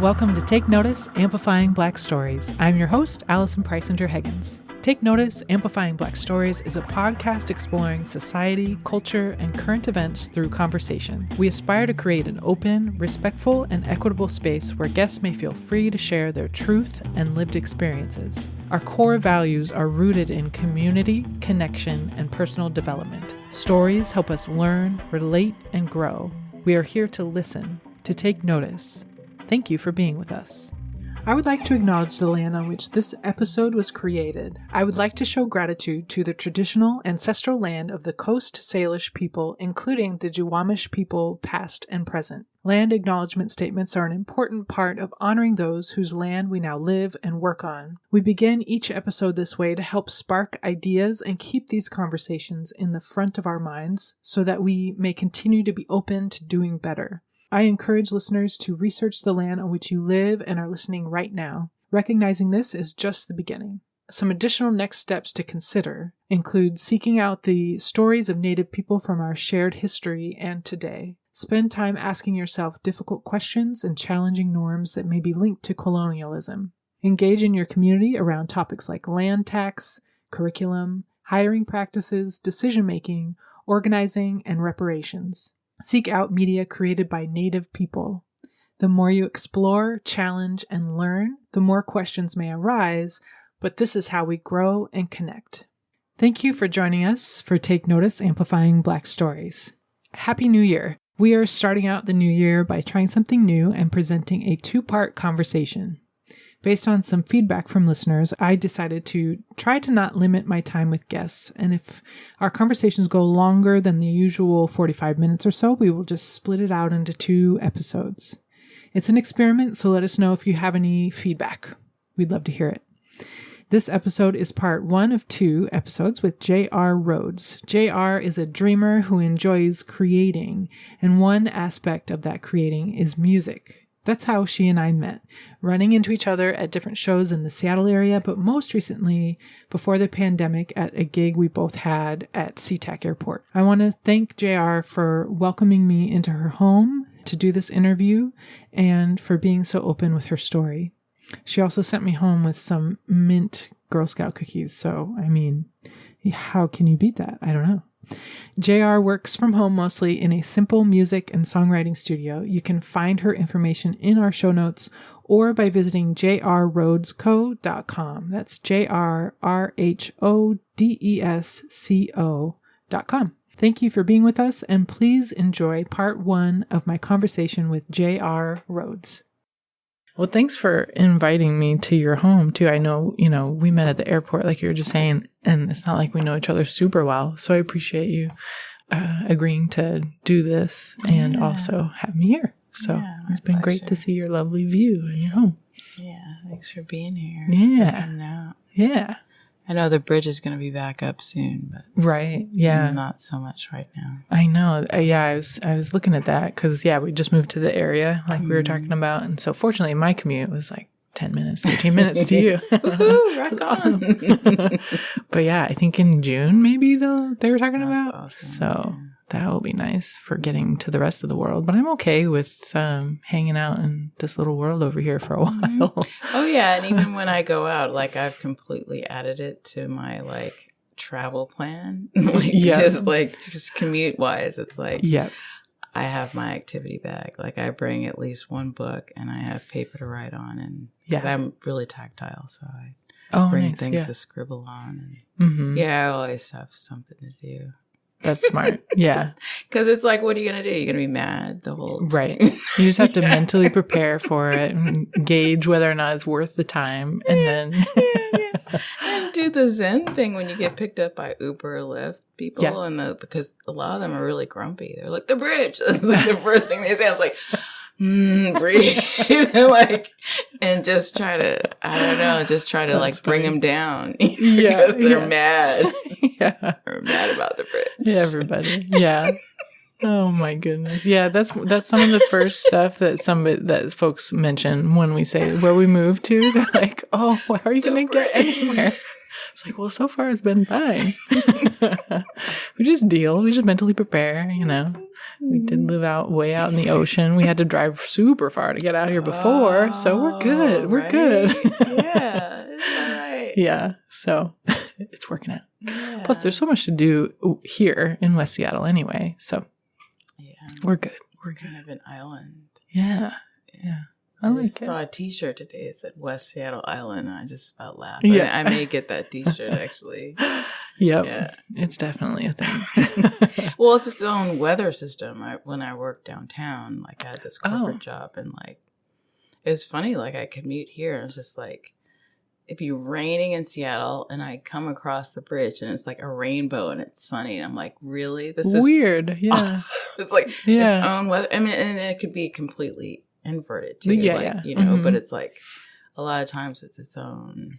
Welcome to Take Notice, Amplifying Black Stories. I'm your host, Allison Preisinger-Heggins. Take Notice, Amplifying Black Stories is a podcast exploring society, culture, and current events through conversation. We aspire to create an open, respectful, and equitable space where guests may feel free to share their truth and lived experiences. Our core values are rooted in community, connection, and personal development. Stories help us learn, relate, and grow. We are here to listen, to take notice. Thank you for being with us. I would like to acknowledge the land on which this episode was created. I would like to show gratitude to the traditional ancestral land of the Coast Salish people, including the Duwamish people past and present. Land acknowledgement statements are an important part of honoring those whose land we now live and work on. We begin each episode this way to help spark ideas and keep these conversations in the front of our minds so that we may continue to be open to doing better. I encourage listeners to research the land on which you live and are listening right now. Recognizing this is just the beginning. Some additional next steps to consider include seeking out the stories of Native people from our shared history and today. Spend time asking yourself difficult questions and challenging norms that may be linked to colonialism. Engage in your community around topics like land tax, curriculum, hiring practices, decision-making, organizing, and reparations. Seek out media created by Native people. The more you explore, challenge, and learn, the more questions may arise, but this is how we grow and connect. Thank you for joining us for Take Notice, Amplifying Black Stories. Happy New Year! We are starting out the new year by trying something new and presenting a two-part conversation. Based on some feedback from listeners, I decided to try to not limit my time with guests, and if our conversations go longer than the usual 45 minutes or so, we will just split it out into 2 episodes. It's an experiment, so let us know if you have any feedback. We'd love to hear it. This episode is part 1 of 2 episodes with J.R. Rhodes. J.R. is a dreamer who enjoys creating, and one aspect of that creating is music. That's how she and I met, running into each other at different shows in the Seattle area, but most recently, before the pandemic, at a gig we both had at SeaTac Airport. I want to thank JR for welcoming me into her home to do this interview and for being so open with her story. She also sent me home with some mint Girl Scout cookies, so, I mean, how can you beat that? I don't know. JR works from home mostly in a simple music and songwriting studio. You can find her information in our show notes or by visiting jrrhodesco.com. That's jrrhodesco.com. Thank you for being with us, and please enjoy part 1 of my conversation with J.R. Rhodes. Well, thanks for inviting me to your home, too. I know, we met at the airport, like you were just saying, and it's not like we know each other super well. So I appreciate you agreeing to do this and also have me here. So it's been great to see your lovely view in your home. Yeah, thanks for being here. Yeah. Yeah. I know the bridge is going to be back up soon, but not so much right now. I know. I was looking at that because we just moved to the area like we were talking about, and so fortunately my commute was like 10 minutes, 15 minutes to you. Woohoo, rock awesome. But I think in June maybe they were talking about. Awesome. So that will be nice for getting to the rest of the world. But I'm okay with hanging out in this little world over here for a while. Oh, yeah. And even when I go out, I've completely added it to my, travel plan. Just commute-wise. It's I have my activity bag. I bring at least 1 book, and I have paper to write on. And because I'm really tactile, so I bring things to scribble on. And, I always have something to do. That's smart. Yeah. Because it's what are you going to do? You're going to be mad the whole time. Right. You just have to mentally prepare for it and gauge whether or not it's worth the time. And then. And do the Zen thing when you get picked up by Uber or Lyft people. Yeah. And because a lot of them are really grumpy. They're like, the bridge. That's the first thing they say. I was like, breathe. And just try to, bring them down. Because they're mad. They're mad about the bridge. Yeah, everybody. Yeah. Oh my goodness. Yeah, that's some of the first stuff that folks mention when we say where we move to. They're like, "Oh, how are you going to get anywhere?" It's like, well, so far it's been fine. We just deal. We just mentally prepare, We did live way out in the ocean. We had to drive super far to get out here before. So we're good. We're good. Yeah, it's all right. Yeah. So it's working out. Yeah. Plus, there's so much to do here in West Seattle anyway. So we're good. We're kind of an island. Yeah. Yeah. I saw a t-shirt today. It said West Seattle Island. And I just about laughed. Yeah. I may get that t-shirt actually. Yep. Yeah. It's definitely a thing. Well, it's its own weather system. When I worked downtown, like I had this corporate job and like, it's funny, like I commute here and it's just like, it'd be raining in Seattle and I come across the bridge and it's like a rainbow and it's sunny. And I'm like, really? This is weird. Yeah. Awesome. It's like its own weather. I mean, and it could be completely inverted too. Yeah. You know, but it's like a lot of times it's its own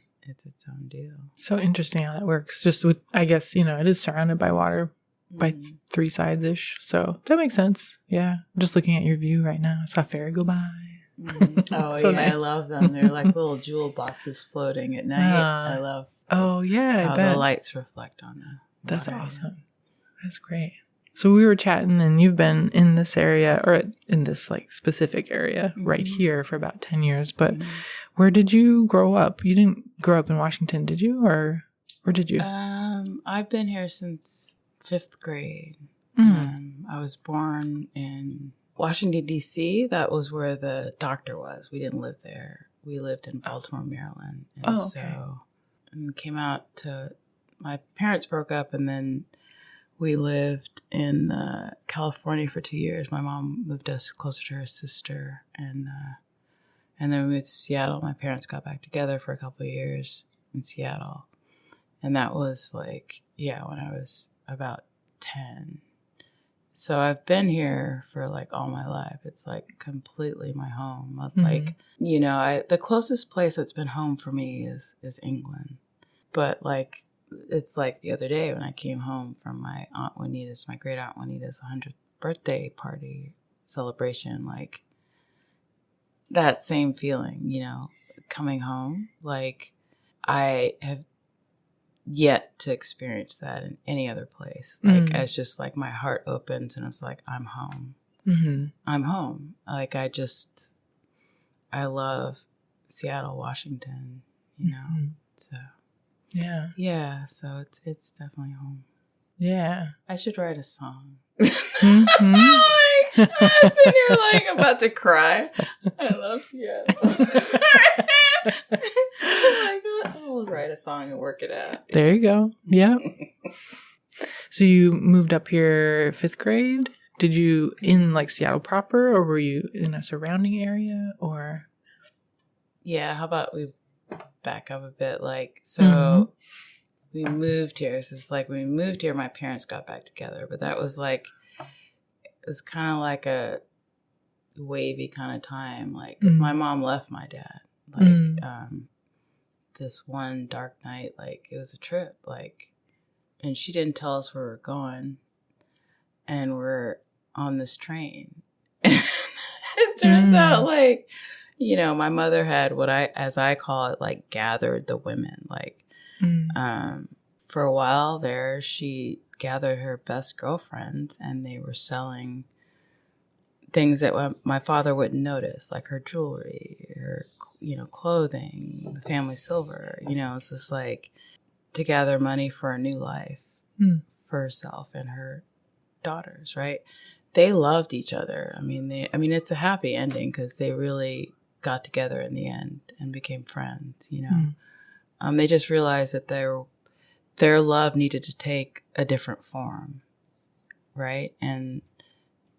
deal. So interesting how that works. Just with, I guess, you know, it is surrounded by water by 3 sides ish. So that makes sense. Yeah. I'm just looking at your view right now. I saw a ferry go by. Oh, so nice. I love them. They're like little jewel boxes floating at night. I love how the lights reflect on them. That's awesome. That's great. So we were chatting and you've been in this area or in this like specific area right here for about 10 years. But where did you grow up? You didn't grow up in Washington, did you? Or where did you? I've been here since 5th grade. I was born in Washington, D.C. That was where the doctor was. We didn't live there. We lived in Baltimore, Maryland. And and came out to, my parents broke up and then we lived in California for 2 years. My mom moved us closer to her sister. And then we moved to Seattle. My parents got back together for a couple of years in Seattle. And that was like, when I was about 10. So I've been here for like all my life. It's like completely my home. Like, you know, the closest place that's been home for me is England. But like, it's like the other day when I came home from my great aunt Juanita's 100th birthday party celebration, like that same feeling, you know, coming home. Like I have yet to experience that in any other place. Like it's just like my heart opens and it's like, I'm home. I'm home. Like I love Seattle, Washington, you know, so. Yeah, so it's definitely home. Yeah. I should write a song. I'm sitting here like about to cry. I love Seattle. I'll write a song and work it out. There you go. Yeah. So you moved up here 5th grade? Did you in like Seattle proper or were you in a surrounding area or? Yeah, how about we back up a bit, like, so we moved here. So it's like when we moved here, my parents got back together, but that was like, it was kind of like a wavy kind of time, like, because my mom left my dad, like, this one dark night, like, it was a trip, like, and she didn't tell us where we're going, and we're on this train. It turns out, like, you know, my mother had as I call it, like gathered the women, like, for a while there, she gathered her best girlfriends and they were selling things that my father wouldn't notice, like her jewelry, her, you know, clothing, the family silver, you know, it's just like to gather money for a new life for herself and her daughters, right? They loved each other. I mean, it's a happy ending because they really got together in the end and became friends, you know. They just realized that their love needed to take a different form, right? And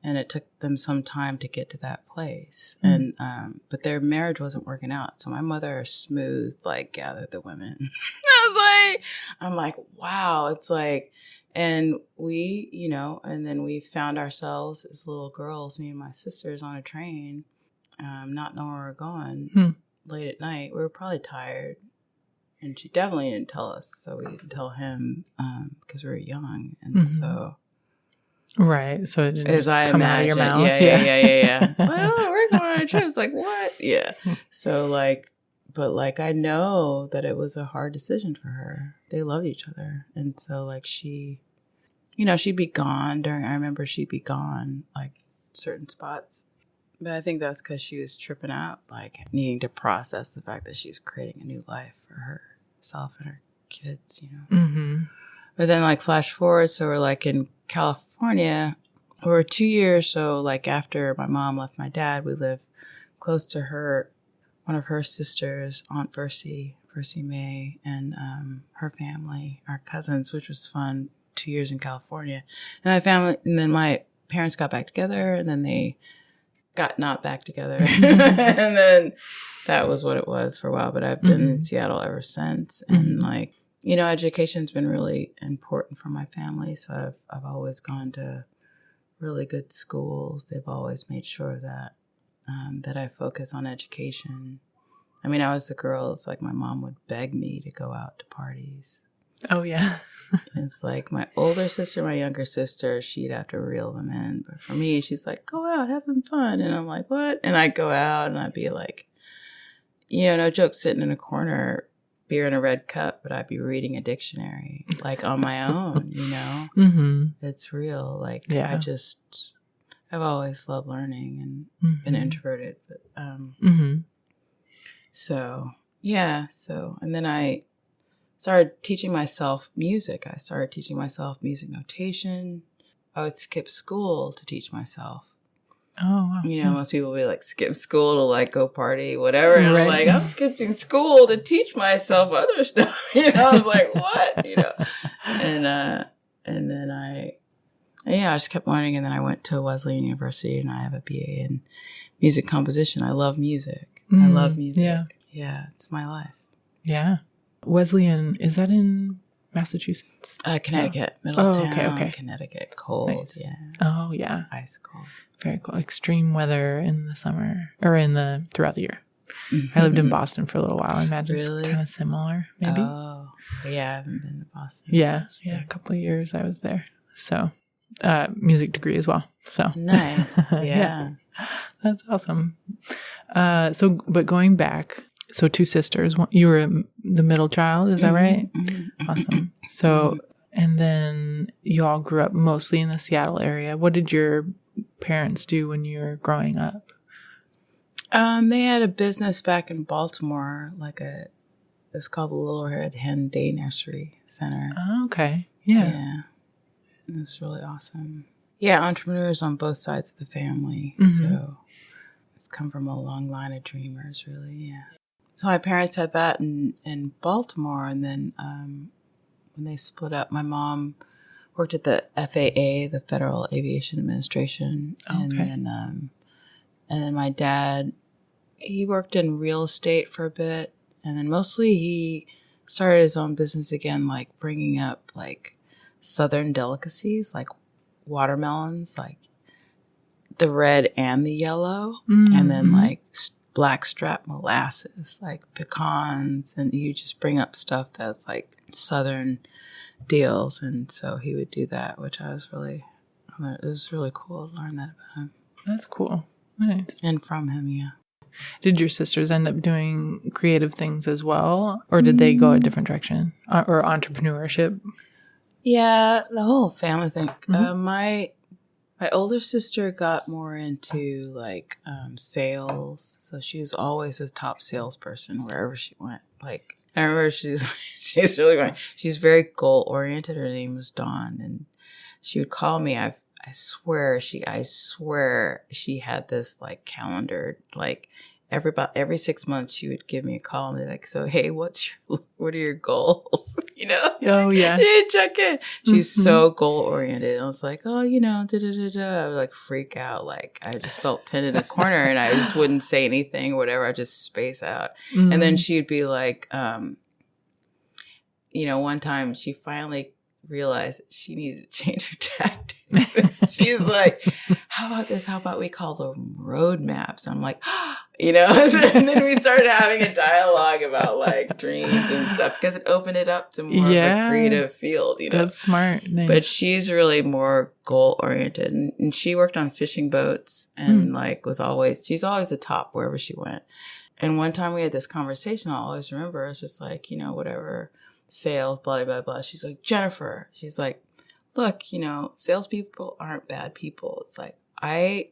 it took them some time to get to that place. And but their marriage wasn't working out. So my mother smooth, like, gathered the women. I'm like, wow. It's like, and we, you know, and then we found ourselves as little girls, me and my sisters, on a train, not knowing where we were going late at night. We were probably tired. And she definitely didn't tell us. So we didn't tell him because we were young. And so. Right. So it didn't as just I come imagine, out of your mouth. Yeah. Well, we're going on a trip. It's like, what? Yeah. So like, but like, I know that it was a hard decision for her. They loved each other. And so like she she'd be gone I remember she'd be gone, like, certain spots. But I think that's because she was tripping out, like, needing to process the fact that she's creating a new life for herself and her kids, Mm-hmm. But then, like, flash forward, so we're, like, in California. We're 2 years, so, like, after my mom left my dad, we lived close to one of her sisters, Aunt Versi May, and her family, our cousins, which was fun. 2 years in California. And then my parents got back together, and then they got not back together. And then that was what it was for a while. But I've been in Seattle ever since. And like, education's been really important for my family. So I've always gone to really good schools. They've always made sure that that I focus on education. I mean, I was the girl. It's like my mom would beg me to go out to parties. Oh, yeah. It's like my older sister, my younger sister, she'd have to reel them in. But for me, she's like, go out, have some fun. And I'm like, what? And I'd go out and I'd be like, no joke, sitting in a corner, beer in a red cup, but I'd be reading a dictionary, like on my own, Mm-hmm. It's real. Like, yeah. I've always loved learning and been introverted. But, so, yeah. So, and then I started teaching myself music. I started teaching myself music notation. I would skip school to teach myself. Oh, wow. Most people will be like, skip school to like go party, whatever. And I'm like, I'm skipping school to teach myself other stuff. I was like, what? And then I just kept learning. And then I went to Wesleyan University and I have a BA in music composition. I love music. I love music. Yeah. Yeah. It's my life. Yeah. Wesleyan, is that in Massachusetts? Connecticut, Middletown. Okay. Connecticut, cold, nice. Yeah. Oh, yeah. Ice cold. Very cool. Extreme weather in the summer or throughout the year. Mm-hmm. I lived in Boston for a little while. I imagine Really? it's kind of similar, maybe. Oh, yeah. I haven't been to Boston. Yeah. A couple of years I was there. So, music degree as well. So nice. Yeah. That's awesome. But going back. So 2 sisters. You were the middle child, is that right? Mm-hmm. Awesome. So, and then you all grew up mostly in the Seattle area. What did your parents do when you were growing up? They had a business back in Baltimore, it's called the Little Red Hen Day Nursery Center. Oh, okay. Yeah. Yeah. It was really awesome. Yeah, entrepreneurs on both sides of the family. Mm-hmm. So it's come from a long line of dreamers, really. Yeah. So my parents had that in Baltimore, and then when they split up, my mom worked at the FAA, the Federal Aviation Administration, and then my dad, he worked in real estate for a bit, and then mostly he started his own business again, like bringing up like Southern delicacies, like watermelons, like the red and the yellow, and then like blackstrap molasses, like pecans, and you just bring up stuff that's like Southern deals. And so he would do that, which it was really cool to learn that about him. That's cool. Nice. And from him, yeah. Did your sisters end up doing creative things as well, or did they go a different direction, or entrepreneurship? Yeah, the whole family thing. My older sister got more into like sales, so she was always a top salesperson wherever she went. Like I remember she's really going. She's very goal oriented. Her name was Dawn, and she would call me. I swear she had this like calendar. Like every 6 months she would give me a call and be like, "So hey, what are your goals?" Oh yeah. She'd check in. She's so goal oriented. I was like, oh, da da da da. I would like freak out. Like I just felt pinned in a corner, and I just wouldn't say anything, or whatever. I just space out. And then she'd be like, one time she finally realized that she needed to change her tactics. She's like, how about this? How about we call them road maps? I'm like, and then we started having a dialogue about like dreams and stuff, because it opened it up to more of a creative field, That's smart. Nice. But she's really more goal oriented, and she worked on fishing boats and she's always the top wherever she went. And one time we had this conversation, I'll always remember. It's just like, whatever, sales, blah, blah, blah. She's like, Jennifer, she's like, look, salespeople aren't bad people. It's like, I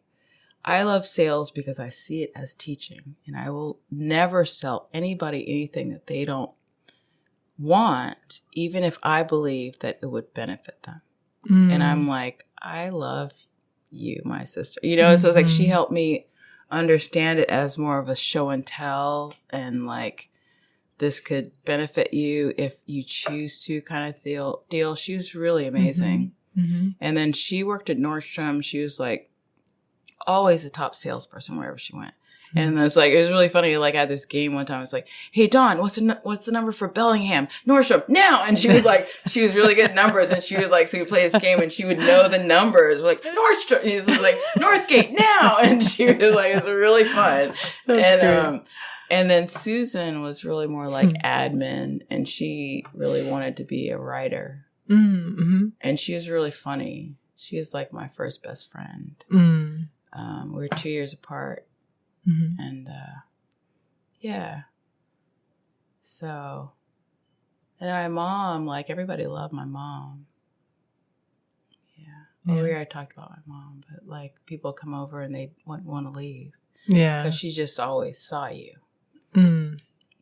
love sales because I see it as teaching, and I will never sell anybody anything that they don't want, even if I believe that it would benefit them. And I'm like, I love you, my sister. So it's like she helped me understand it as more of a show and tell, and like, this could benefit you if you choose to kind of deal. She was really amazing. And then she worked at Nordstrom. She was like always a top salesperson wherever she went. And it's like, it was really funny. Like, I had this game one time. It's like, hey, Dawn, what's the number for Bellingham? Nordstrom, now. And she was like, she was really good at numbers. And she would like, so we play this game and she would know the numbers. We're like, Nordstrom. He was like, Northgate, now. And she was like, it was really fun. That's great. And then Susan was really more like admin, and she really wanted to be a writer. And she was really funny. She was like my first best friend. We were 2 years apart. And, yeah. So, and my mom, like, everybody loved my mom. Yeah. Earlier I talked about my mom, but like, people come over and they wouldn't want to leave. Yeah. Because she just always saw you.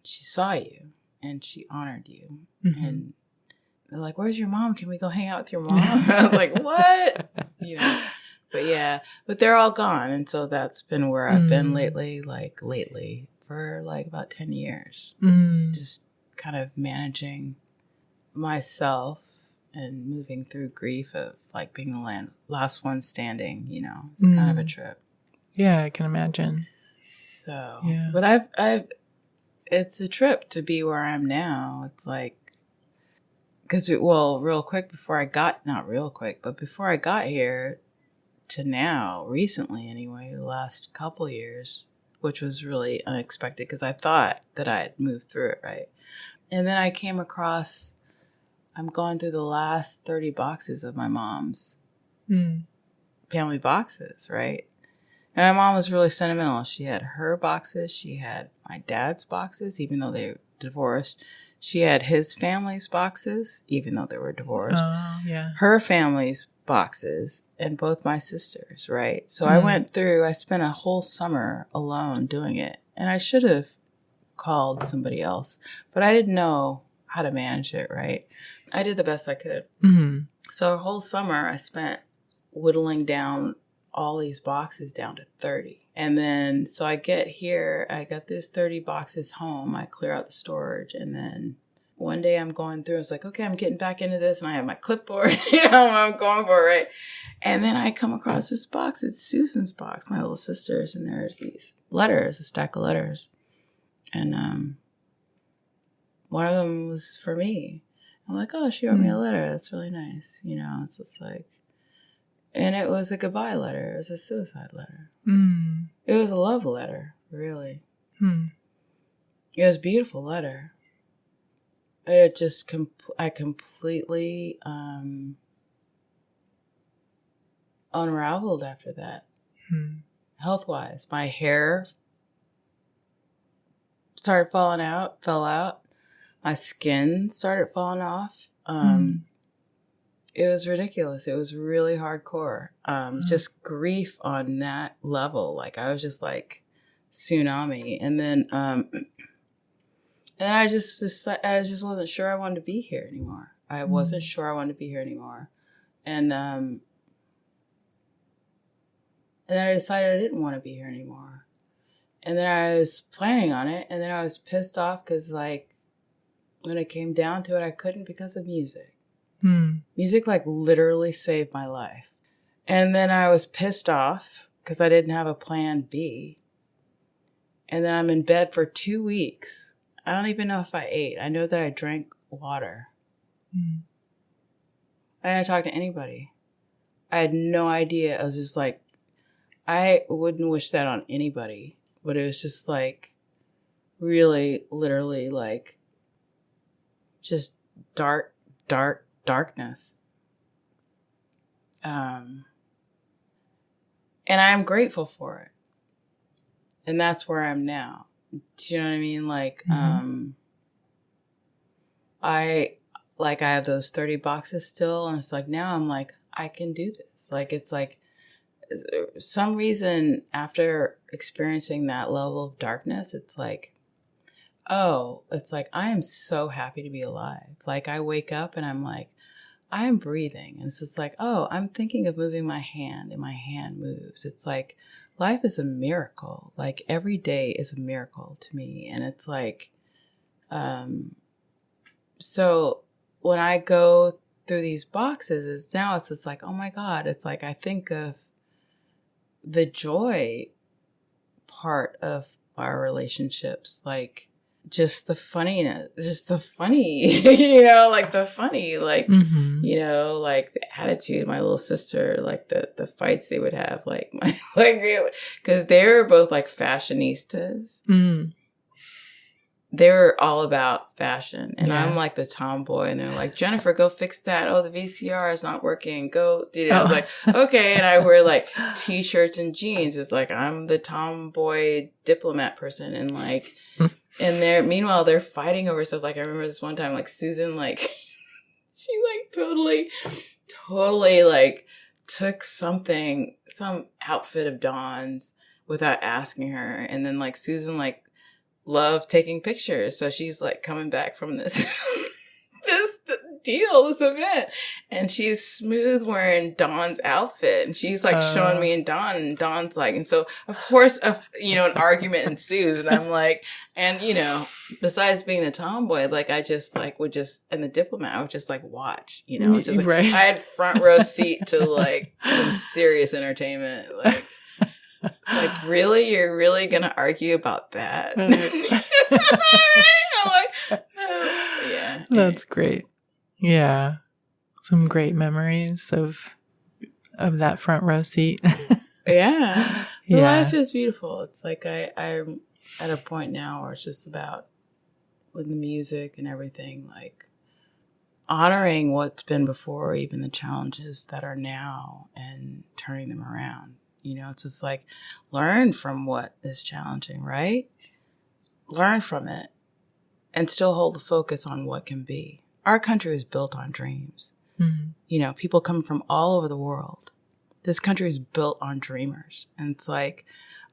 She saw you and she honored you. And they're like, where's your mom? Can we go hang out with your mom? I was like, what? But yeah, but they're all gone. And so that's been where I've been lately for like about 10 years. Just kind of managing myself and moving through grief of like being the last one standing, it's kind of a trip. Yeah, I can imagine. So, yeah. But it's a trip to be where I am now. It's like, because real quick before I got here, to now, recently anyway, the last couple years, which was really unexpected because I thought that I had moved through it, right? And then I came across, I'm going through the last 30 boxes of my mom's family boxes, right? And my mom was really sentimental. She had her boxes. She had my dad's boxes, even though they were divorced. She had his family's boxes, even though they were divorced. Oh, yeah. Her family's boxes, and both my sisters, right? So I spent a whole summer alone doing it, and I should have called somebody else, but I didn't know how to manage it, right? I did the best I could. So a whole summer I spent whittling down all these boxes down to 30. And then, so I get here, I got these 30 boxes home, I clear out the storage, and then one day I'm going through, it's like, okay, I'm getting back into this, and I have my clipboard, I'm going for it, right? And then I come across this box, it's Susan's box, my little sister's, and there's these letters, a stack of letters. And one of them was for me. I'm like, oh, she wrote me a letter, that's really nice, it's just like, and it was a goodbye letter, it was a suicide letter. It was a love letter, really. It was a beautiful letter. It just, I completely unraveled after that. Health-wise, my hair started fell out. My skin started falling off. It was ridiculous. It was really hardcore. Just grief on that level. Like, I was just like tsunami. And then, and I just wasn't sure I wanted to be here anymore. I wasn't sure I wanted to be here anymore. And then I decided I didn't want to be here anymore. And then I was planning on it. And then I was pissed off because, like, when it came down to it, I couldn't because of music. Music, like, literally saved my life. And then I was pissed off because I didn't have a plan B. And then I'm in bed for 2 weeks. I don't even know if I ate. I know that I drank water. I didn't talk to anybody. I had no idea. I was just like, I wouldn't wish that on anybody. But it was just like, really, literally, like, just darkness. And I'm grateful for it. And that's where I'm now. Do you know what I mean? Like, like I have those 30 boxes still. And it's like, now I'm like, I can do this. Like, it's like some reason after experiencing that level of darkness, it's like, oh, it's like, I am so happy to be alive. Like I wake up and I'm like, I am breathing. And it's just like, oh, I'm thinking of moving my hand and my hand moves. It's like, life is a miracle. Like every day is a miracle to me. And it's like, so when I go through these boxes it's just like, oh my God, it's like, I think of the joy part of our relationships, like just the funniness, just the funny, like the funny, like, like the attitude, my little sister, like the fights they would have, like because they were both like fashionistas. They're all about fashion. And I'm like the tomboy, and they're like, Jennifer, go fix that. Oh, the VCR is not working. Go, like, okay. And I wear like t-shirts and jeans. It's like, I'm the tomboy diplomat person. And like, and meanwhile, they're fighting over stuff. Like, I remember this one time, like Susan, like, she like totally like took some outfit of Dawn's without asking her. And then like Susan, like, love taking pictures, so she's like coming back from this this event, and she's smooth wearing Dawn's outfit, and she's like showing me and Dawn's like, and so of course an argument ensues, and I'm like, and besides being the tomboy, like I just like would just, and the diplomat, I would just like watch, just like, right. I had front row seat to like some serious entertainment, like. It's like, really? You're really going to argue about that? I'm like, yeah. That's great. Yeah. Some great memories of that front row seat. Yeah. Life is beautiful. It's like I'm at a point now where it's just about, with the music and everything, like honoring what's been before, even the challenges that are now, and turning them around. It's just like, learn from what is challenging, right? Learn from it and still hold the focus on what can be. Our country is built on dreams. Mm-hmm. People come from all over the world. This country is built on dreamers. And it's like,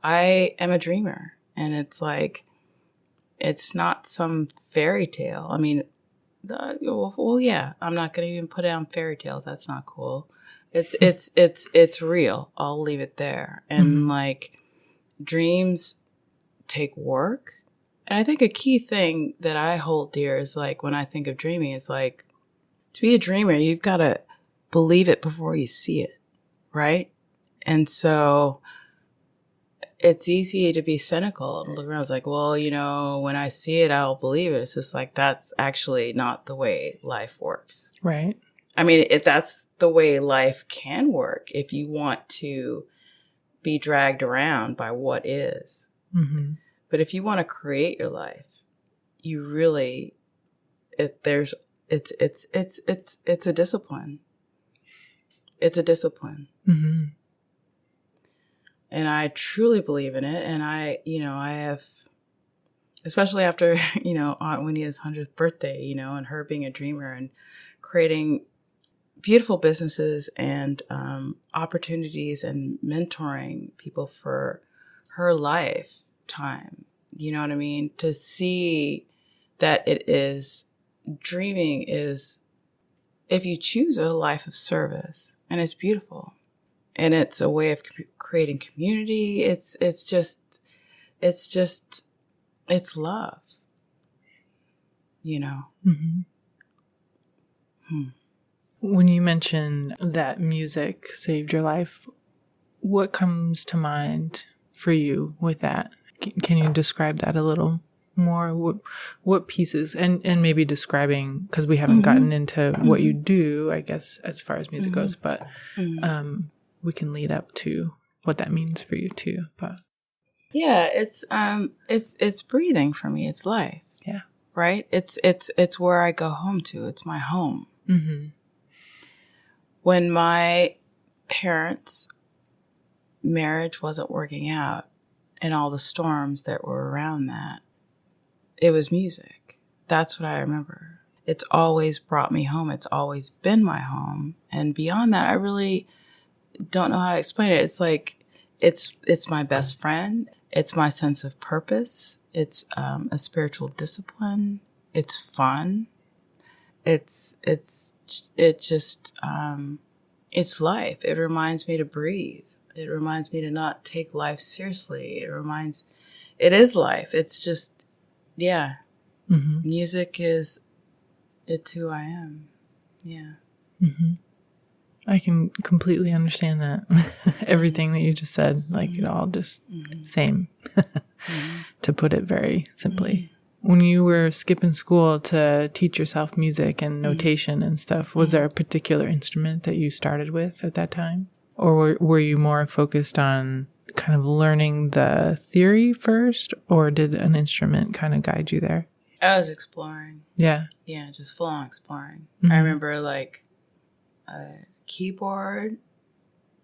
I am a dreamer. And it's like, it's not some fairy tale. I mean, yeah, I'm not going to even put it on fairy tales. That's not cool. It's real. I'll leave it there. And like, dreams take work. And I think a key thing that I hold dear is like, when I think of dreaming, it's like, to be a dreamer, you've got to believe it before you see it. Right. And so it's easy to be cynical and look around. It's like, well, when I see it, I'll believe it. It's just like, that's actually not the way life works. Right. I mean, if that's the way life can work, if you want to be dragged around by what is. Mm-hmm. But if you want to create your life, you really, it's a discipline. It's a discipline. Mm-hmm. And I truly believe in it. And I have, especially after, Aunt Winnie's 100th birthday, and her being a dreamer and creating beautiful businesses and opportunities and mentoring people for her lifetime. You know what I mean? To see that dreaming is, if you choose a life of service, and it's beautiful, and it's a way of creating community. It's love, Mm-hmm. When you mention that music saved your life, what comes to mind for you with that? Can you describe that a little more? What pieces, and maybe describing, because we haven't gotten into what you do, I guess, as far as music goes, but we can lead up to what that means for you too. But yeah, it's breathing for me. It's life. Yeah. Right. It's where I go home to. It's my home. Mm-hmm. When my parents' marriage wasn't working out and all the storms that were around that, it was music. That's what I remember. it's always brought me home. It's always been my home. And beyond that, I really don't know how to explain it. It's like, it's my best friend. It's my sense of purpose. It's a spiritual discipline. It's fun. It's life. It reminds me to breathe. It reminds me to not take life seriously. It is life. It's just, yeah. Mm-hmm. Music it's who I am. Yeah. Mm-hmm. I can completely understand that. Everything that you just said, like it all just same, to put it very simply. When you were skipping school to teach yourself music and notation and stuff, was there a particular instrument that you started with at that time? Or were you more focused on kind of learning the theory first, or did an instrument kind of guide you there? I was exploring. Yeah. Yeah, just full on exploring. I remember like a keyboard.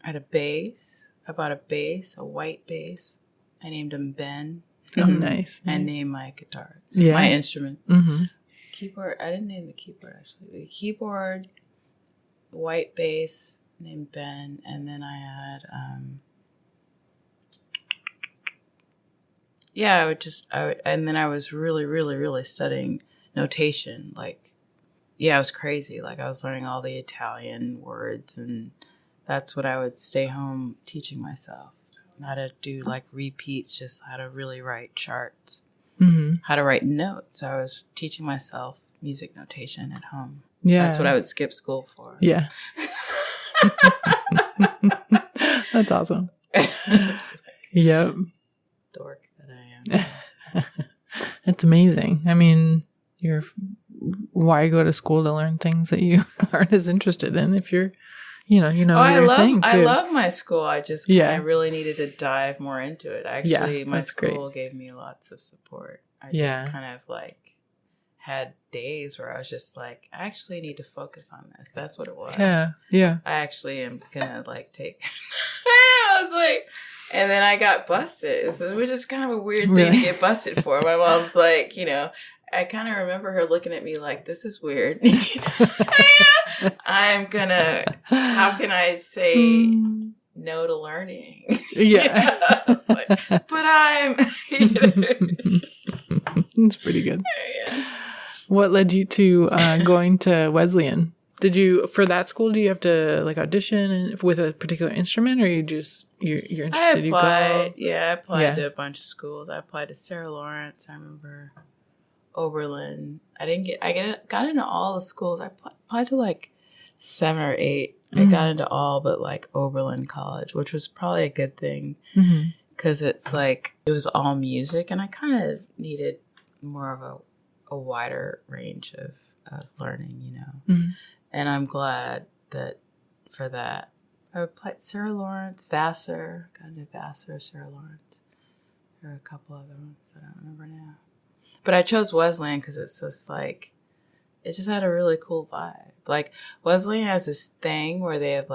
I had a bass. I bought a bass, a white bass. I named him Ben. Oh, nice. I named my guitar. Yeah. My instrument. Mm-hmm. Keyboard. I didn't name the keyboard, actually. The keyboard, white bass, named Ben. And then I had, and then I was really, really, really studying notation. Like, yeah, it was crazy. Like, I was learning all the Italian words, and that's what I would stay home teaching myself. How to do like repeats, just how to really write charts, how to write notes. I was teaching myself music notation at home. Yeah. That's what I would skip school for. Yeah. That's awesome. Yep. Dork that I am. That's amazing. I mean, why go to school to learn things that you aren't as interested in if you're, your thing too. I love my school. I just I really needed to dive more into it. Actually, my school gave me lots of support. I just kind of like had days where I was just like, I actually need to focus on this. That's what it was. Yeah. Yeah. I actually am gonna like take I was like, and then I got busted. Which is kind of a weird thing to get busted for. My mom's like, I kind of remember her looking at me like, this is weird. How can I say no to learning? Yeah. But I'm... It's pretty good. Yeah. What led you to going to Wesleyan? For that school, do you have to like audition with a particular instrument, or you're interested? I applied to a bunch of schools. I applied to Sarah Lawrence. I remember... Oberlin. I got into all the schools. I applied to like 7 or 8. I got into all but like Oberlin College, which was probably a good thing because it's like it was all music, and I kind of needed more of a wider range of learning, And I'm glad that for that I applied Sarah Lawrence, Vassar, got into Vassar, Sarah Lawrence. There are a couple other ones that I don't remember now. But I chose Wesleyan because it's just like, it just had a really cool vibe. Like, Wesleyan has this thing where they have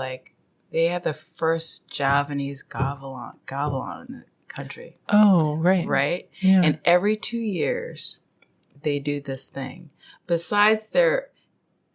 the first Javanese gavilan in the country. Oh, right. Right? Yeah. And every 2 years, they do this thing. Besides their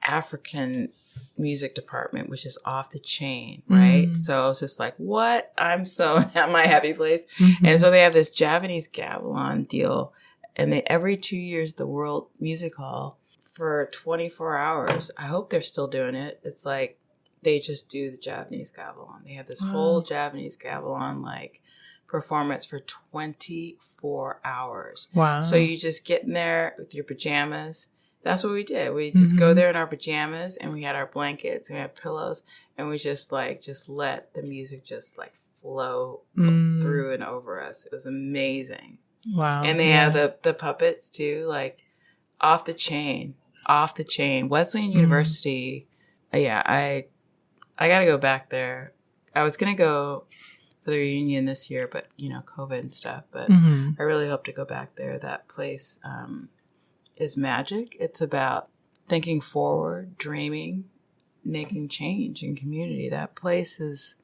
African music department, which is off the chain, right? So it's just like, what? I'm so at my happy place. And so they have this Javanese gavilan deal. And every 2 years, the World Music Hall for 24 hours. I hope they're still doing it. It's like they just do the Javanese gavilan. They have this whole Javanese gavilan like performance for 24 hours. Wow! So you just get in there with your pajamas. That's what we did. We just go there in our pajamas, and we had our blankets, and we had pillows, and we just let the music just like flow through and over us. It was amazing. Wow. And they have the puppets too, like off the chain. Wesleyan University. I got to go back there. I was going to go for the reunion this year, but COVID and stuff, but I really hope to go back there. That place is magic. It's about thinking forward, dreaming, making change in community. That place is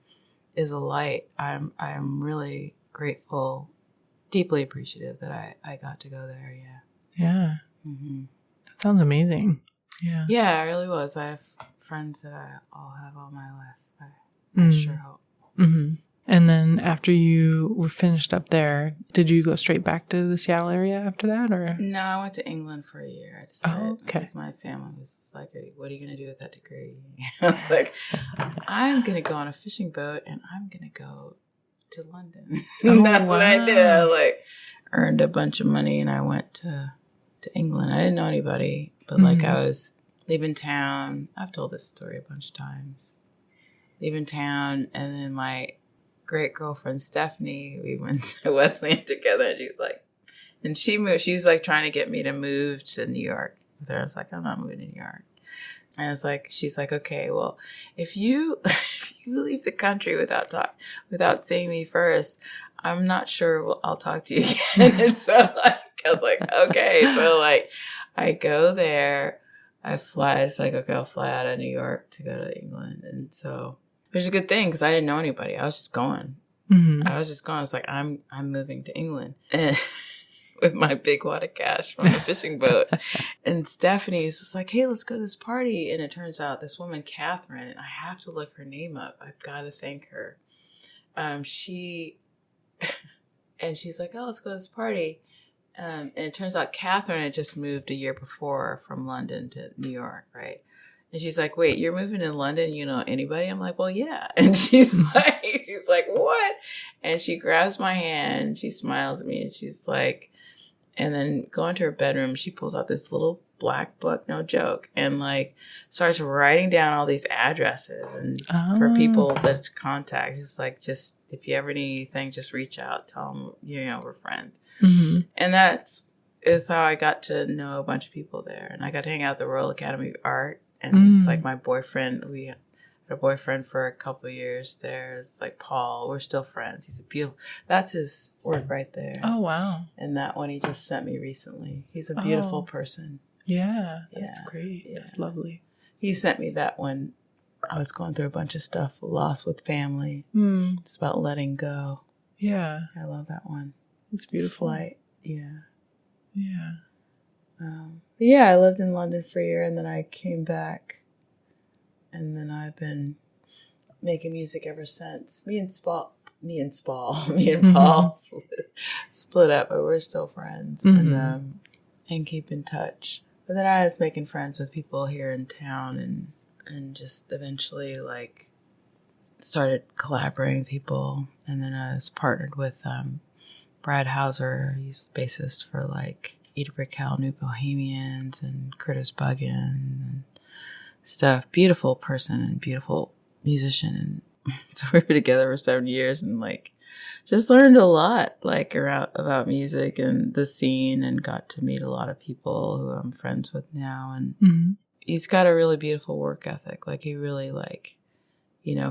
a light. I'm really grateful, deeply appreciative that I got to go there. Yeah. Yeah. That sounds amazing. Yeah. Yeah, it really was. I have friends that I'll have all my life. I sure hope. Mm-hmm. And then after you were finished up there, did you go straight back to the Seattle area after that, or? No, I went to England for a year. I decided because my family was just like, "What are you going to do with that degree?" I was like, "I'm going to go on a fishing boat, and I'm going to go to London." And that's what I did. I like earned a bunch of money, and I went to England. I didn't know anybody, but like I was leaving town. I've told this story a bunch of times. Leaving town, and then my great girlfriend Stephanie, we went to Wesleyan together, and she's like, and she moved. She was like trying to get me to move to New York with her. I was like, I'm not moving to New York. And I was like, she's like, okay, well, if you leave the country without seeing me first, I'm not sure I'll talk to you again. And so like, I was like, okay. So like, I go there, I fly. It's like, okay, I'll fly out of New York to go to England, and so. Which is a good thing because I didn't know anybody. I was just going. I was just going. I was like, I'm moving to England and with my big wad of cash from the fishing boat. And Stephanie's just like, hey, let's go to this party. And it turns out this woman, Catherine, and I have to look her name up. I've got to thank her. She's like, oh, let's go to this party. And it turns out Catherine had just moved a year before from London to New York, right? And she's like, wait, you're moving to London? You know anybody? I'm like, well, yeah. And she's like, what? And she grabs my hand. She smiles at me and she's like, and then go into her bedroom. She pulls out this little black book, no joke, and like starts writing down all these addresses and for people that to contact. It's like, just if you ever need anything, just reach out. Tell them, we're friends. And is how I got to know a bunch of people there. And I got to hang out at the Royal Academy of Art. And it's like my boyfriend, we had a boyfriend for a couple of years there. It's like Paul. We're still friends. He's a beautiful, that's his work right there. Oh, wow. And that one he just sent me recently. He's a beautiful person. Yeah, that's great. Yeah. That's lovely. He sent me that one. I was going through a bunch of stuff, lost with family. It's about letting go. Yeah. I love that one. It's beautiful. Flight. Yeah. Yeah. I lived in London for a year and then I came back and then I've been making music ever since. Me and Paul split up, but we're still friends and keep in touch. But then I was making friends with people here in town and just eventually like started collaborating with people. And then I was partnered with Brad Hauser. He's the bassist for like Eat a Brick Hell, New Bohemians, and Curtis Buggin and stuff. Beautiful person and beautiful musician. And so we were together for 7 years and like just learned a lot like about music and the scene and got to meet a lot of people who I'm friends with now. And he's got a really beautiful work ethic. Like he really like,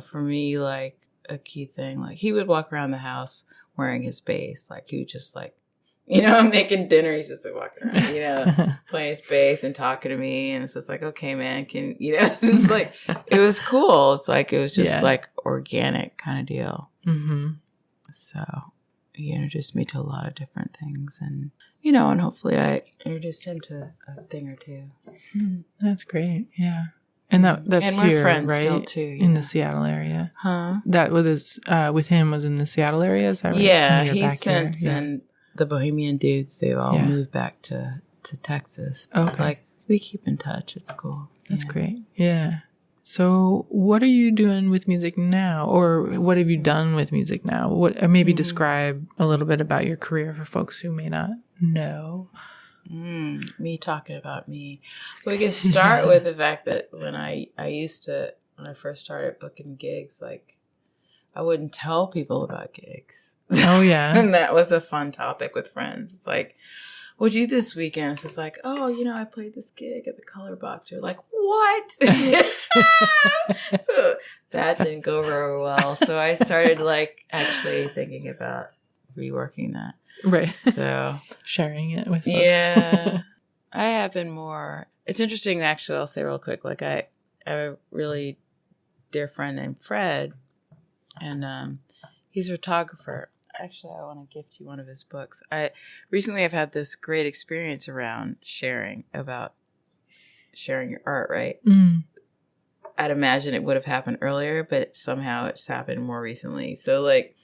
for me, like a key thing, like he would walk around the house wearing his bass. Like he would just like, I'm making dinner. He's just like walking around, playing his bass and talking to me. And it's just like, okay, man, it's just like, it was cool. It's like, it was just like organic kind of deal. So he introduced me to a lot of different things and, and hopefully I introduced him to a thing or two. That's great. Yeah. And that's and here, we're friends right? Still too. Yeah. In the Seattle area. Huh? That with him was in the Seattle area, is that right? Yeah, he's since and the Bohemian dudes, they all moved back to Texas. Okay. Like we keep in touch. It's cool. That's great. Yeah. So what are you doing with music now? Or what have you done with music now? Maybe describe a little bit about your career for folks who may not know. Me talking about me. We can start with the fact that when I first started booking gigs, like I wouldn't tell people about gigs. Oh yeah. And that was a fun topic with friends. It's like, what'd you do this weekend? It's just like, oh, I played this gig at the Color Box. You're like, what? So that didn't go very well. So I started like actually thinking about reworking that. Right. So sharing it with folks. Yeah. I have been more, it's interesting actually, I'll say real quick, like I have a really dear friend named Fred and he's a photographer. Actually, I want to gift you one of his books. I recently have had this great experience around sharing sharing your art, right? Mm. I'd imagine it would have happened earlier, but somehow it's happened more recently. So like,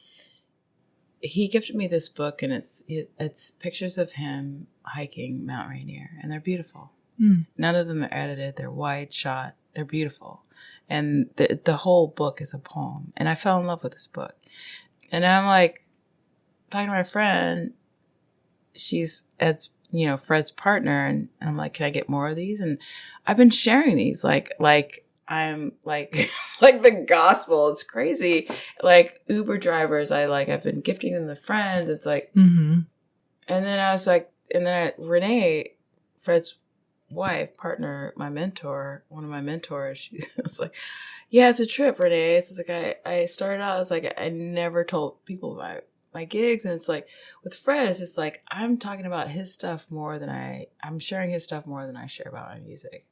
he gifted me this book, and it's pictures of him hiking Mount Rainier, and they're beautiful. Mm. None of them are edited. They're wide shot. They're beautiful. And the whole book is a poem. And I fell in love with this book. And I'm like, talking to my friend, she's Fred's partner, and I'm like, can I get more of these? And I've been sharing these like I'm like like the gospel. It's crazy. Like Uber drivers, I've been gifting them to friends. It's like, mm-hmm. And then I was like, Renee, Fred's wife, partner, my mentor, one of my mentors, she was like, yeah, it's a trip, Renee. It's like, I started out, I was like, I never told people about my gigs. And it's like, with Fred, it's just like, I'm talking about his stuff more than I'm sharing his stuff more than I share about my music.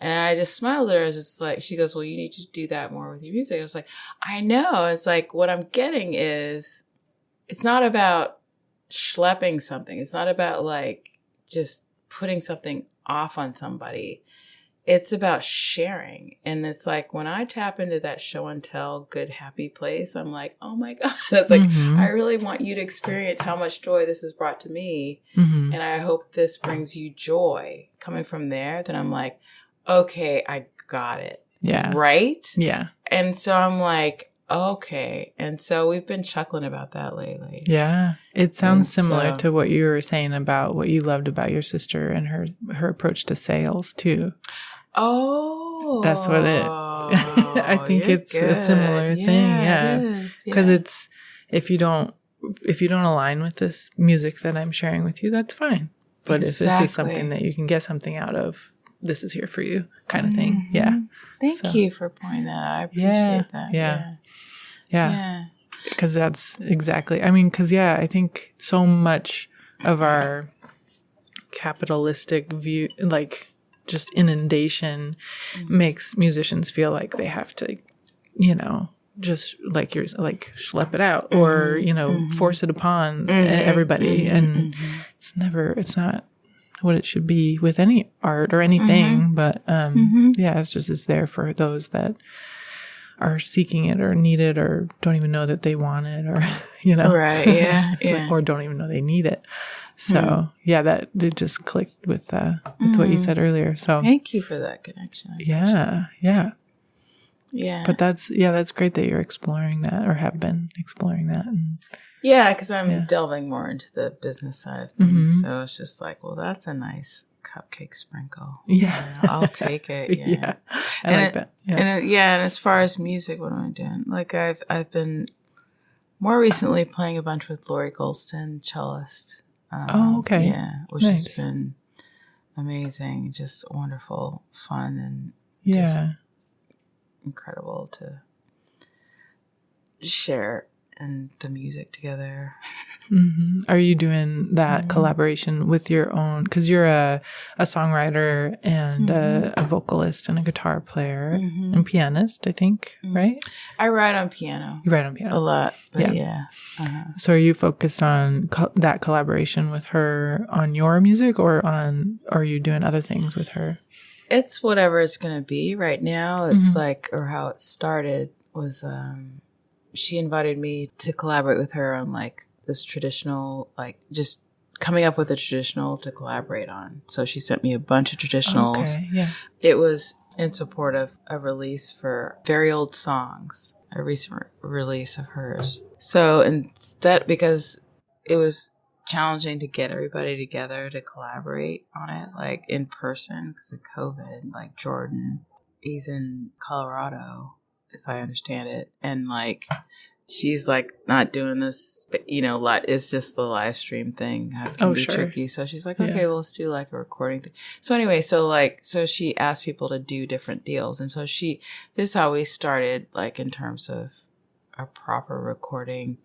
And I just smiled at her. It's just like, she goes, well, you need to do that more with your music. I was like, I know. It's like, what I'm getting is, it's not about schlepping something. It's not about like just putting something off on somebody. It's about sharing. And it's like, when I tap into that show and tell, good, happy place, I'm like, oh my God. It's like, mm-hmm. I really want you to experience how much joy this has brought to me. Mm-hmm. And I hope this brings you joy. Coming from there, then I'm like, okay, I got it. Yeah. Right? Yeah. And so I'm like, okay. And so we've been chuckling about that lately. Yeah. It sounds similar to what you were saying about what you loved about your sister and her approach to sales too. Oh. That's what it, I think it's good. A similar thing. Yeah. Because it's, if you don't align with this music that I'm sharing with you, that's fine. But if this is something that you can get something out of, this is here for you kind of thing. Mm-hmm. Yeah. Thank you for pointing that out. I appreciate that. Yeah. Because that's exactly, I think so much of our capitalistic view, like just inundation, makes musicians feel like they have to, just like you're like schlep it out or, force it upon everybody. And it's not what it should be with any art or anything, but it's there for those that are seeking it or need it or don't even know that they want it or right, yeah. or don't even know they need it. So that it just clicked with what you said earlier. So thank you for that connection. Yeah. But that's great that you're exploring that or have been exploring that. And because I'm delving more into the business side of things. So it's just like, well, that's a nice cupcake sprinkle. Yeah. I'll take it. Yeah. I like that. Yeah. And as far as music, what am I doing? Like I've been more recently playing a bunch with Lori Golston, cellist. Okay. Yeah. Which has been amazing. Just wonderful, fun, and just incredible to share and the music together. Mm-hmm. Are you doing that collaboration with your own? Because you're a songwriter and a vocalist and a guitar player and pianist, I think, right? I write on piano. You write on piano a lot, but yeah. So are you focused on that collaboration with her on your music, or are you doing other things with her? It's whatever it's going to be right now. It's like, or how it started was, she invited me to collaborate with her on like this traditional, like just coming up with a traditional to collaborate on. So she sent me a bunch of traditionals. Okay, yeah. It was in support of a release for Very Old Songs, a recent release of hers. So instead, because it was challenging to get everybody together to collaborate on it, like in person because of COVID, like Jordan, he's in Colorado, as I understand it. And like, she's like not doing this, it's just the live stream thing. Can be tricky. So she's like, okay, well, let's do like a recording thing. So anyway, so she asked people to do different deals. And so this is how we started, like in terms of a proper recording.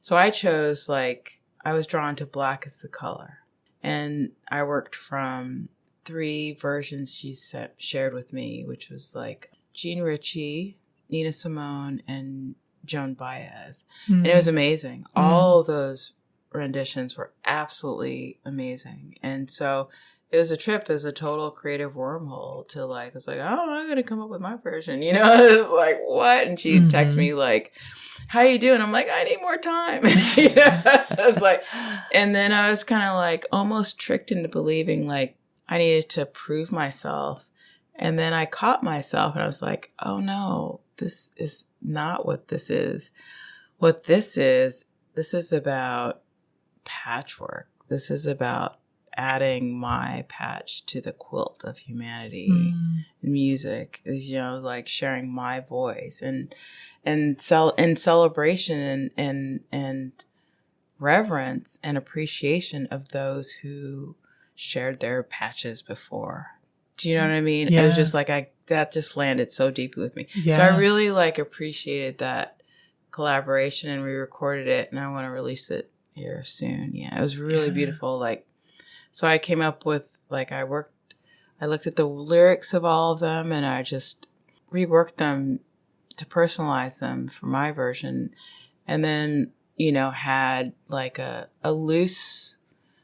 So I chose, like, I was drawn to Black is the Color. And I worked from 3 versions she shared with me, which was like Jean Ritchie, Nina Simone, and Joan Baez. And it was amazing. All those renditions were absolutely amazing. And so it was a trip. It was a total creative wormhole to like, I was like, oh, I'm going to come up with my version. You know, it was like, what? And she'd text me like, how you doing? I'm like, I need more time. You know? It's like, and then I was kind of like almost tricked into believing like I needed to prove myself. And then I caught myself and I was like, oh no, this is not what this is. What this is about patchwork. This is about adding my patch to the quilt of humanity and music, is, you know, like sharing my voice and celebration and reverence and appreciation of those who shared their patches before. Do you know what I mean? Yeah. It was just like, that just landed so deeply with me. Yeah. So I really like appreciated that collaboration, and we recorded it, and I want to release it here soon. Yeah. It was really beautiful. Like, so I came up with, like, I looked at the lyrics of all of them, and I just reworked them to personalize them for my version. And then, you know, had like a loose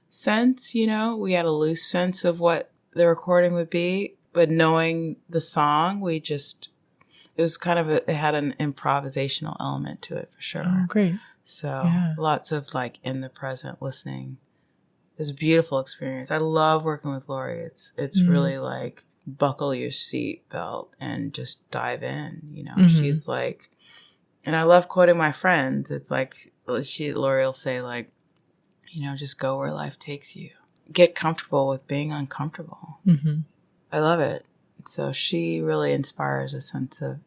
sense, you know, we had a loose sense of what the recording would be, but knowing the song, it was kind of it had an improvisational element to it for sure. Oh, great. So lots of like in the present listening. It's a beautiful experience. I love working with Lori. It's really like buckle your seatbelt and just dive in. You know, she's like, and I love quoting my friends. It's like Lori will say like, you know, just go where life takes you. Get comfortable with being uncomfortable. I love it. So she really inspires a sense of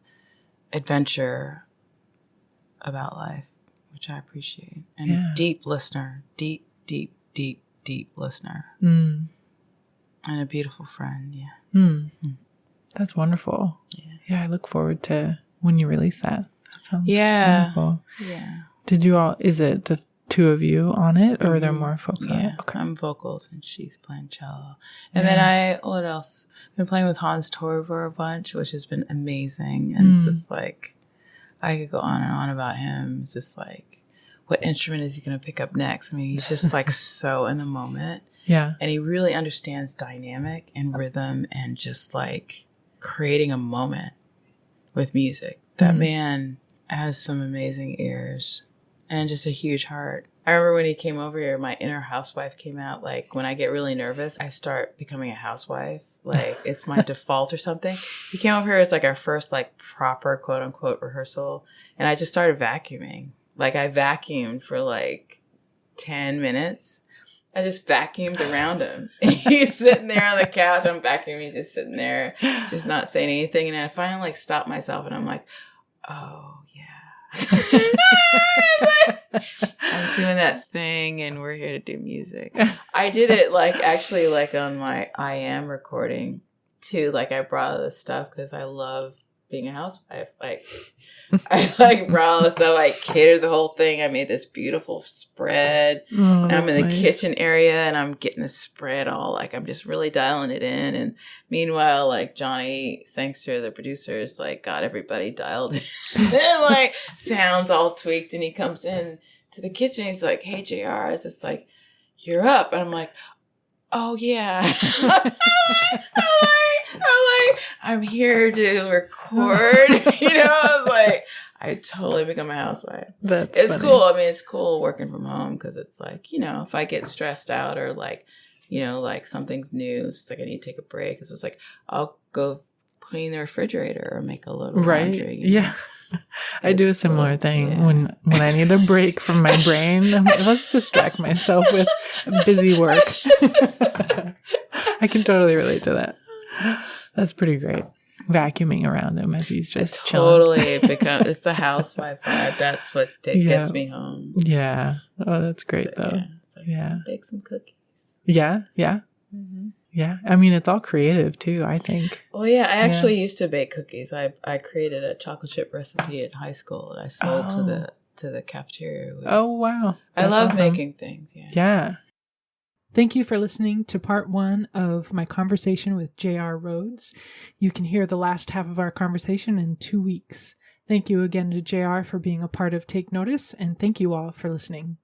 adventure about life, which I appreciate. And a deep listener, deep listener. And a beautiful friend, That's wonderful. Yeah, I look forward to when you release that. That sounds wonderful. Yeah. Did you all, is it the two of you on it, or are there more folks? Yeah, okay. I'm vocals and she's playing cello. And then what else? I've been playing with Hans Torver a bunch, which has been amazing. And it's just like, I could go on and on about him. It's just like, what instrument is he going to pick up next? I mean, he's just like so in the moment. Yeah. And he really understands dynamic and rhythm and just like creating a moment with music. That man has some amazing ears and just a huge heart. I remember when he came over here, my inner housewife came out. Like when I get really nervous, I start becoming a housewife. Like it's my default or something. He came over here as like our first like proper quote unquote rehearsal. And I just started vacuuming. Like I vacuumed for like 10 minutes. I just vacuumed around him. He's sitting there on the couch. I'm vacuuming, just sitting there, just not saying anything. And I finally like stopped myself and I'm like, oh yeah. I'm doing that thing and we're here to do music. I did it like actually like on my I Am recording too. Like I brought all this stuff because I love being a housewife. Like I like brought all this stuff, like catered the whole thing. I made this beautiful spread. And I'm in the kitchen area and I'm getting the spread all like I'm just really dialing it in. And meanwhile, like Johnny Sangster, the producer, is like got everybody dialed in. And like sounds all tweaked, and he comes in to the kitchen. He's like, "Hey JR," it's just like, "You're up." And I'm like, "Oh yeah." I'm here to record. You know, I was like, I totally become a housewife. It's funny. Cool. I mean, it's cool working from home because it's like, you know, if I get stressed out or like, you know, like something's new, it's like I need to take a break. It's just like, I'll go clean the refrigerator or make a little laundry. Yeah. I do a similar thing when I need a break from my brain. Let's distract myself with busy work. I can totally relate to that. That's pretty great. Vacuuming around him as he's just chilling. Totally. It's the housewife vibe. That's what gets me home. Yeah. Oh, that's great though. Yeah. Bake some cookies. Yeah. Yeah. Yeah. I mean, it's all creative too, I think. Well, yeah. I actually used to bake cookies. I created a chocolate chip recipe in high school that I sold to the cafeteria. Oh, wow. I love making things. Yeah. Thank you for listening to part 1 of my conversation with J.R. Rhodes. You can hear the last half of our conversation in 2 weeks. Thank you again to J.R. for being a part of Take Notice, and thank you all for listening.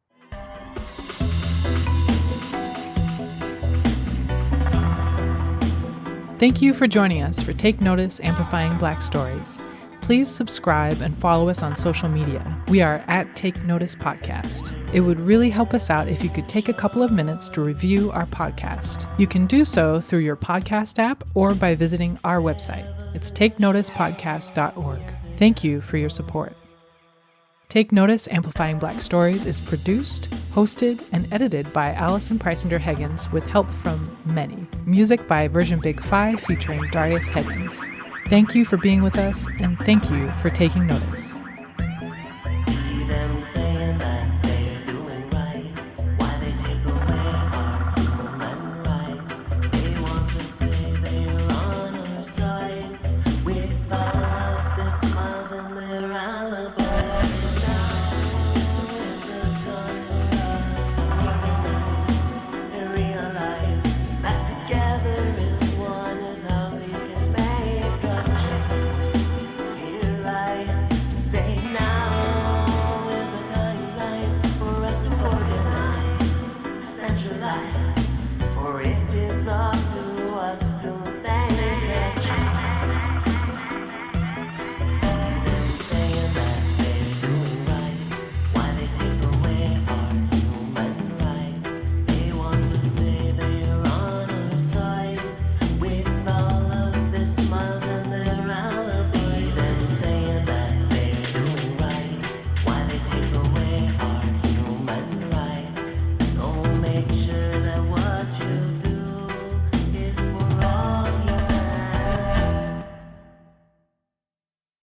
Thank you for joining us for Take Notice Amplifying Black Stories. Please subscribe and follow us on social media. We are at Take Notice Podcast. It would really help us out if you could take a couple of minutes to review our podcast. You can do so through your podcast app or by visiting our website. It's takenoticepodcast.org. Thank you for your support. Take Notice Amplifying Black Stories is produced, hosted, and edited by Allison Preisinger-Heggins with help from many. Music by Version Big 5 featuring Darius Heggins. Thank you for being with us, and thank you for taking notice. Hear them saying that